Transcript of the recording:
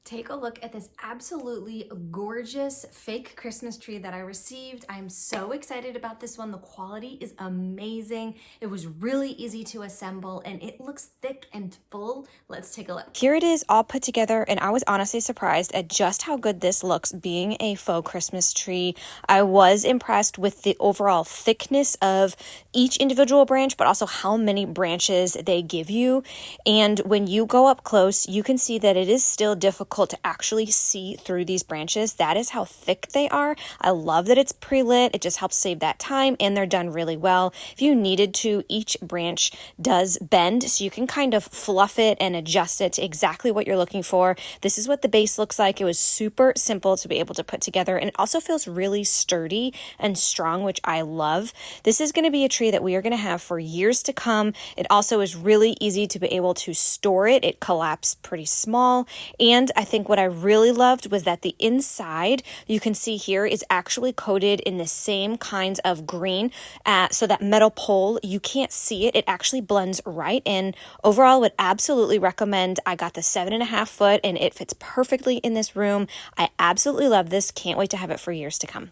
Take a look at this absolutely gorgeous fake Christmas tree that I received. I'm so excited about this one. The quality is amazing. It was really easy to assemble and it looks thick and full. Let's take a look. Here it is all put together, and I was honestly surprised at just how good this looks being a faux Christmas tree. I was impressed with the overall thickness of each individual branch, but also how many branches they give you. And when you go up close, you can see that it is still difficult to actually see through these branches. That is how thick they are. I love that it's pre-lit. It just helps save that time, and they're done really well. If you needed to, each branch does bend, so you can kind of fluff it and adjust it to exactly what you're looking for. This is what the base looks like. It was super simple to be able to put together, and it also feels really sturdy and strong, which I love. This is going to be a tree that we are going to have for years to come. It also is really easy to be able to store it. It collapsed pretty small, and I think what I really loved was that the inside, you can see here, is actually coated in the same kinds of green, so that metal pole, you can't see it. It actually blends right in. Overall, would absolutely recommend. I got the 7.5 foot and it fits perfectly in this room. I absolutely love this. Can't wait to have it for years to come.